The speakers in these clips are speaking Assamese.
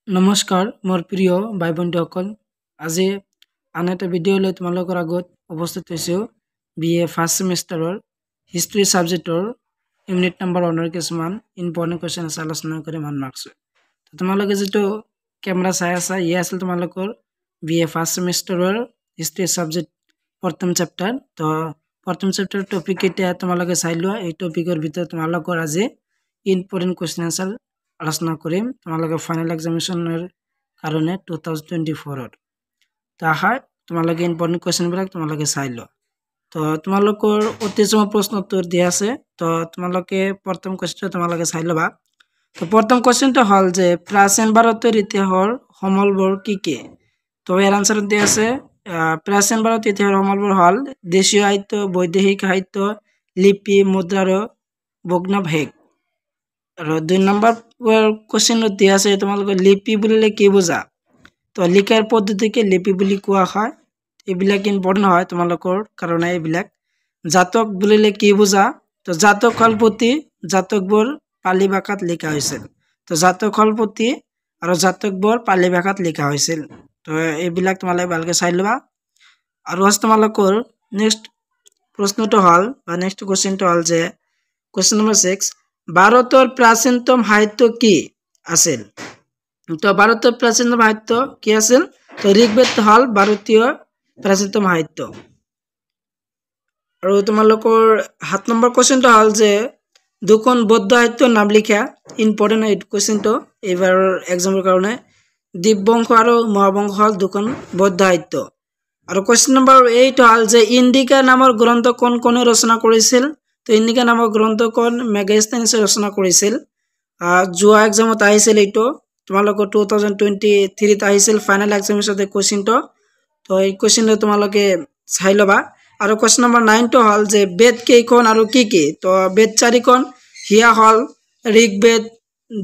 নমস্কাৰ মোৰ প্ৰিয় ভাই বন্ধুসকল আজি আন এটা ভিডিঅ' লৈ তোমালোকৰ আগত উপস্থিত হৈছোঁ BA ফাৰ্ষ্ট ছেমিষ্টাৰৰ হিষ্ট্ৰী ছাবজেক্টৰ ইউনিট নম্বৰ 1 কিছুমান ইম্পৰ্টেণ্ট কুৱেশ্যন আছে আলোচনা কৰি মন মাৰ্কছ তো তোমালোকে যেটো কেমেৰা চাই আছা ইয়ে আছিল তোমালোকৰ BA ফাৰ্ষ্ট ছেমিষ্টাৰৰ হিষ্ট্ৰী ছাবজেক্ট প্ৰথম চেপ্টাৰ তো প্ৰথম চেপ্টাৰ টপিক এটা তোমালোকে চাই লোৱা এই টপিকৰ ভিতৰত তোমালোকৰ আজি ইম্পৰ্টেণ্ট কুৱেশ্যন আনসাৰ আলোচনা কৰিম তোমালোকে ফাইনাল এক্সামিনেশনৰ কাৰণে 2024 তো আহা তোমালোকে ইম্পৰ্টেণ্ট কুৱেশ্যনবিলাক তোমালোকে চাই লোৱা তো তোমালোকৰ অতিজম প্ৰশ্ন উত্তৰ দিয়া আছে তো তোমালোকে প্ৰথম কুৱেশ্যনটো তোমালোকে চাই লবা তো প্ৰথম কুৱেশ্যনটো হল যে প্ৰাচীন ভাৰতৰ ইতিহাসৰ সমলবোৰ কি কি তো এৰ আনসাৰ দিয়া আছে প্ৰাচীন ভাৰতৰ ইতিহাসৰ সমলবোৰ হল দেশীয় সাহিত্য বৈদেশিক সাহিত্য লিপি মুদ্ৰা আৰু ভগ্নাৱশেষ আৰু 2 নম্বৰ কোশ্চেন দিয়া আছে তোমালোকে লিপি বুলিলে কি বুজা তো লিখাৰ পদ্ধতিকে লিপি বুলি কোৱা হয় এইবিলাক ইম্পৰ্টেন্ট হয় তোমালোকৰ কাৰণে এইবিলাক জাতক বুলিলে কি বুজা তো জাতক হল পুথি জাতকবোৰ পালি ভাষাত লিখা হৈছিল তো জাতক হল পুথি আৰু জাতকবোৰ পালি ভাষাত লিখা হৈছিল তো এইবিলাক তোমালোকে ভালকৈ চাই লবা আৰু তোমালোকৰ নেক্সট প্ৰশ্নটো হল বা নেক্সট কোশ্চেনটো হল যে কোশ্চেন নম্বৰ 6 ভাৰতৰ প্ৰাচীনতম সাহিত্য কি আছিল তো ভাৰতৰ প্ৰাচীনতম সাহিত্য কি আছিল তো ঋগ্বেদ হল ভাৰতীয় প্ৰাচীনতম সাহিত্য আৰু তোমালোকৰ 7 নম্বৰ কোশ্চেনটো হল যে দুখন বৌদ্ধ সাহিত্যৰ নাম লিখা ইম্পৰ্টেন্ট এই কোশ্চেনটো এবাৰ এক্সামৰ কাৰণে দীপবংশ আৰু মহাবংশ হল দুখন বৌদ্ধ সাহিত্য আৰু কোশ্চেন নম্বৰ 8 হল যে ইণ্ডিকা নামৰ গ্ৰন্থ কোনে ৰচনা কৰিছিল তো ইণ্ডিকা নামৰ গ্ৰন্থখন মেগাস্থানিছে ৰচনা কৰিছিল জুৱা এক্সামত আহিছিল এইটো তোমালোকৰ 2023 ত আহিছিল ফাইনাল এক্সামিনেশনতে কোশ্চেনটো তো এই কোশ্চেনটো তোমালোকে চাই লবা আৰু কোশ্চেন নম্বৰ 9 টো হল যে বেদ কেইখন আৰু কি কি তো বেদ চাৰিখন হিয়া হল ঋগবেদ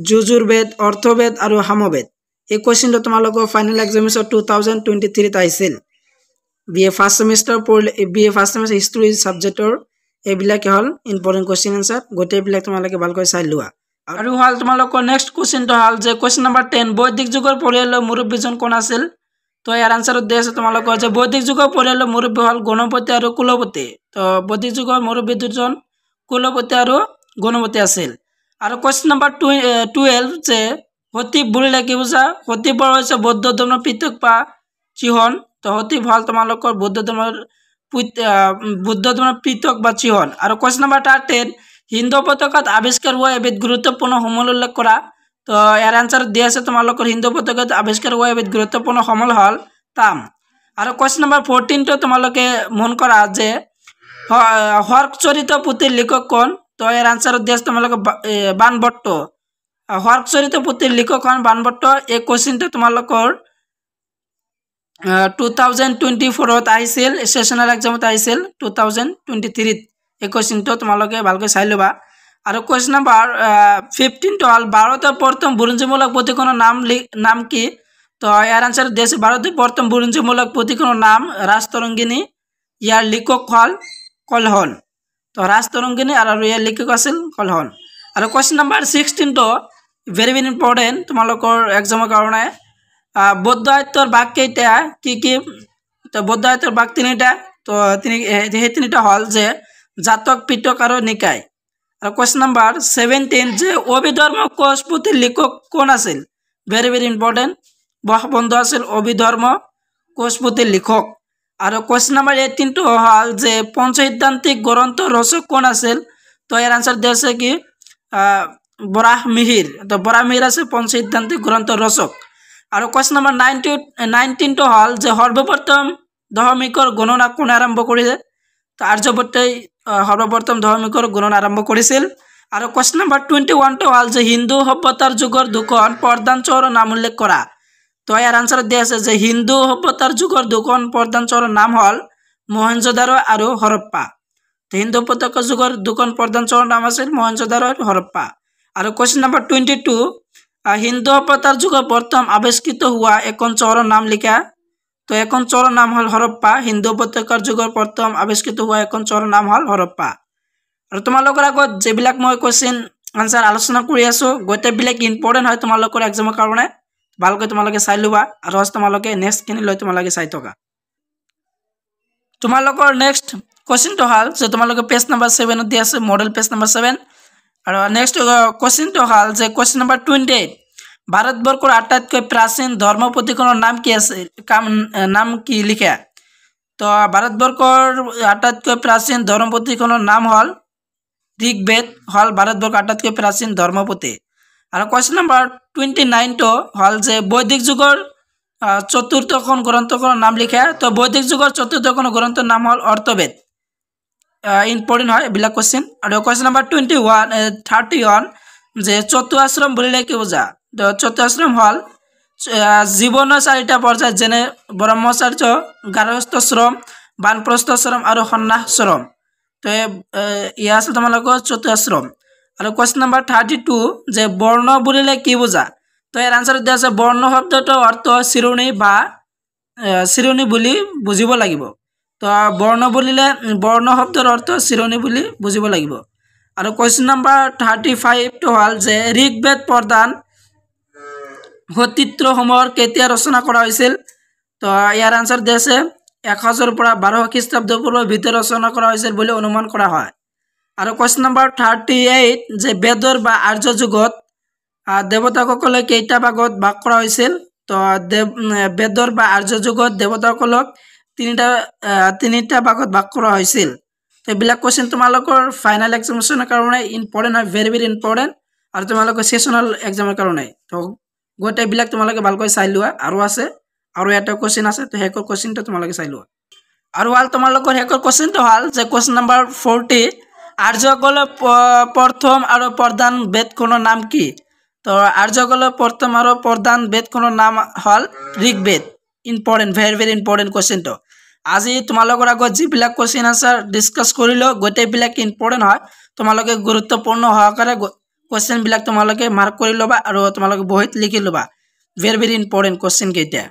যজুৰ্বেদ অৰ্থবেদ আৰু সামবেদ এই কোশ্চেনটো তোমালোকৰ ফাইনাল এক্সামিনেশন 2023 ত আহিছিল BA first semester BA first semester history সাবজেক্টৰ এইবিলাক হল ইম্পৰ্টেন্ট কোশ্চেন আনসাৰ গোটেইবিলাক তোমালোকে ভালকৈ চাই লোৱা আৰু হল তোমালোকৰ নেক্সট কোশ্চেনটো হল যে কোশ্চেন নম্বৰ 10 বৈদিক যুগৰ পৰিয়ালৰ মুৰব্বীজন কোন আছিল তো ইয়াৰ আনসাৰত দিয়া আছে তোমালোকৰ যে বৈদিক যুগৰ পৰিয়ালৰ মুৰব্বী হল গণপতি আৰু কুলপতি তো বৈদিক যুগৰ মুৰব্বী দুজন কুলপতি আৰু গণপতি আছিল আৰু কোশ্চেন নম্বৰ 12 যে সতীপ বুলিলে কি বুজা সতীপ হৈছে বৌদ্ধ ধৰ্মৰ পৃথক বা চিহ্ন তো সতীপ হল তোমালোকৰ বৌদ্ধ ধৰ্মৰ পৃথক বা চিহ্ন আৰু কোশ্চেন নম্বৰ 13 হিন্দু পতাকাত আৱিষ্কাৰ হোৱা এবিধ গুৰুত্বপূৰ্ণ সমল উল্লেখ কৰা তো ইয়াৰ আনসাৰ দিয়া আছে তোমালোকৰ হিন্দু পতাকাত আৱিষ্কাৰ হোৱা এবিধ গুৰুত্বপূৰ্ণ সমল হল তাম আৰু কোশ্চেন নম্বৰ 14 টো তোমালোকে মন কৰা যে হৰ্ষচৰিত পুথিৰ লেখক কোন তো ইয়াৰ আনসাৰ দিয়া আছে তোমালোকে বাণভট্ট হৰ্ষচৰিত পুথিৰ লেখক কোন বাণভট্ট এই কোশ্চেনটো তোমালোকৰ 2024 ত আহিছিল সেশনাল এক্সামত আহিছিল 2023 ত এই কোশ্চেনটো তোমালোকে ভালকৈ চাই লবা আৰু কোশ্চেন নম্বৰ 15 টো হল ভাৰতৰ প্ৰথম বুৰঞ্জীমূলক পুথিখনৰ নাম কি তো ইয়াৰ আনসাৰ দেশ ভাৰতৰ প্ৰথম বুৰঞ্জীমূলক পুথিখনৰ নাম ৰাজতৰংগিনী ইয়াৰ লেখক হল কলহন তো ৰাজতৰংগিনী আৰু ইয়াৰ লেখক আছিল কলহন আৰু কোশ্চেন নম্বৰ 16 টো ভেৰি ইম্পৰ্টেন্ট তোমালোকৰ এক্সামৰ কাৰণে বৌদ্ধ সাহিত্যৰ ভাগ কেইটা কি কি তো বৌদ্ধ সাহিত্যৰ ভাগ তিনিটা তো তিনিটা হল যে জাতক পিটক আৰু নিকায় আৰু কোশ্চেন নম্বৰ 17 যে অভিধৰ্ম কোশ পুথিৰ লেখক কোন আছিল ভেৰি ইম্পৰ্টেন্ট বন্ধু আছিল অভিধৰ্ম কোশ পুথিৰ লেখক আৰু কোশ্চেন নম্বৰ 18 টো হল যে পঞ্চসিদ্ধান্তিক গ্ৰন্থৰ ৰচক কোন আছিল তো ইয়াৰ আনসাৰ দিয়া আছে কি বৰাহমিহিৰ তো বৰাহমিহিৰ আছে পঞ্চসিদ্ধান্তিক গ্ৰন্থৰ ৰচক আৰু কোশ্চেন নম্বৰ 19 টো হল যে সৰ্বপ্ৰথম দশমিকৰ গণনা কোনে আৰম্ভ কৰিছে তো আৰ্যভট্টই সৰ্বপ্ৰথম দশমিকৰ গণনা আৰম্ভ কৰিছিল আৰু কোশ্চেন নম্বৰ 21 টো হল যে হিন্দু সভ্যতাৰ যুগৰ দুখন প্ৰধান চহৰৰ নাম উল্লেখ কৰা তো ইয়াৰ আনসাৰ দিয়া আছে যে হিন্দু সভ্যতাৰ যুগৰ দুখন প্ৰধান চহৰৰ নাম হল মহেঞ্জোদাৰো আৰু হৰপ্পা তো হিন্দু সভ্যতাৰ যুগৰ দুখন প্ৰধান চহৰৰ নাম আছিল মহেঞ্জোদাৰো আৰু হৰপ্পা আৰু কোশ্চেন নম্বৰ 22 হিন্দু সভ্যতাৰ যুগৰ প্ৰথম আৱিষ্কৃত হোৱা এখন চহৰৰ নাম লিখা তো এখন চহৰৰ নাম হল হৰপ্পা হিন্দু সভ্যতাৰ যুগৰ প্ৰথম আৱিষ্কৃত হোৱা এখন চহৰৰ নাম হল হৰপ্পা আৰু তোমালোকৰ আগত যেবিলাক মই কোশ্চেন আনসাৰ আলোচনা কৰি আছো গোটেইবিলাক ইম্পৰ্টেন্ট হয় তোমালোকৰ এক্সামৰ কাৰণে ভালকৈ তোমালোকে চাই লবা আৰু তোমালোকে নেক্সট খিনি লৈ তোমালোকে চাই থকা তোমালোকৰ নেক্সট কোৱেশ্চনটো হল যে তোমালোকে পেজ নম্বৰ 7 দি আছে মডেল পেজ নম্বৰ 7 আৰু নেক্সট কোৱেশ্চনটো হল যে কোৱেশ্চন নম্বৰ 28 ভাৰতবৰ্ষৰ আটাইতকৈ প্ৰাচীন ধৰ্মপতিখনৰ নাম কি আছে নাম কি লিখা তো ভাৰতবৰ্ষৰ আটাইতকৈ প্ৰাচীন ধৰ্মপতিখনৰ নাম হল ঋগবেদ হল ভাৰতবৰ্ষৰ আটাইতকৈ প্ৰাচীন ধৰ্মপতি আৰু কোৱেশ্চন নম্বৰ 29 টো হল যে বৈদিক যুগৰ চতুৰ্থখন গ্ৰন্থখনৰ নাম লিখা তো বৈদিক যুগৰ চতুৰ্থখন গ্ৰন্থৰ নাম হল অৰ্থবেদ ইম্পৰ্টেন্ট হয় বিলা কোৱেশ্চন আৰু কোৱেশ্চন নম্বৰ 31 যে চতুআশ্ৰম বুলিলে কি বুজা তো চতুআশ্ৰম হল জীৱনৰ চাৰিটা পৰ্যায় যেনে ব্ৰহ্মচৰ্য গাৰ্হস্থ্যশ্ৰম বানপ্ৰস্থশ্ৰম আৰু সন্ন্যাসশ্ৰম তো ইয়া আছে তোমালোকৰ চতুআশ্ৰম আৰু কোৱেশ্চন নম্বৰ 32 যে বৰ্ণ বুলিলে কি বুজা তো এর আনসার দিয়া আছে বর্ণ শব্দটো অর্থ শিরোনী বুলি বুজিব লাগিব তো বর্ণ বুলিলে বর্ণ শব্দৰ অৰ্থ শিৰোনী বুলি বুজিব লাগিব আৰু কোৱেশ্চন নম্বৰ 35 টো হল যে ঋগবেদ প্ৰধান সতীত্ৰ সমূহৰ কেতিয়া ৰচনা কৰা হৈছিল তো ইয়াৰ আনসাৰ দিয়া আছে 1000 পৰা 1200 খ্ৰীষ্টাব্দৰ পূৰ্বৰ ভিতৰত ৰচনা কৰা হৈছিল বুলি অনুমান কৰা হয় আৰু কোৱেশ্চন নম্বৰ 38 যে বেদৰ বা আৰ্য যুগত দেৱতাসকলে কেইটা ভাগত ভাগ কৰা হৈছিল তো বেদৰ বা আৰ্য যুগত দেৱতাসকলক তিনিটা ভাগত ভাগ কৰা হৈছিল তো এইবিলাক কোৱেশ্চন তোমালোকৰ ফাইনাল এক্সামিনেশ্যনৰ কাৰণে ইম্পৰ্টেন্ট হয় ভেৰি ভেৰি ইম্পৰ্টেন্ট আৰু তোমালোকৰ সেশনাল এক্সামৰ কাৰণে তো গোটেইবিলাক তোমালোকে ভালকৈ চাই লোৱা আৰু আছে আৰু এটা কোৱেশ্চন আছে তো হেকৰ কোৱেশ্চনটো তোমালোকে চাই লোৱা আৰু হল তোমালোকৰ হেকৰ কোৱেশ্চনটো হল যে কোৱেশ্চন নম্বৰ 40 আৰ্যসকলৰ প্ৰথম আৰু প্ৰধান বেদখনৰ নাম কি তো আৰ্যসকলৰ প্ৰথম আৰু প্ৰধান বেদখনৰ নাম হল Rigveda important very very important কোৱেশ্চনটো আজি তোমালোকৰ আগত যিবিলাক কোৱেশ্চন আনসাৰ ডিসকাস কৰিলো গোটেইবিলাক ইম্পৰ্টেন্ট হয় তোমালোকে গুৰুত্বপূৰ্ণ সহকাৰে কোৱেশ্চন বিলাক তোমালোকে মাৰ্ক কৰি লবা আৰু তোমালোকে বহিত লিখি লবা ভেৰি ভেৰি ইম্পৰ্টেন্ট কোৱেশ্চন কেইটা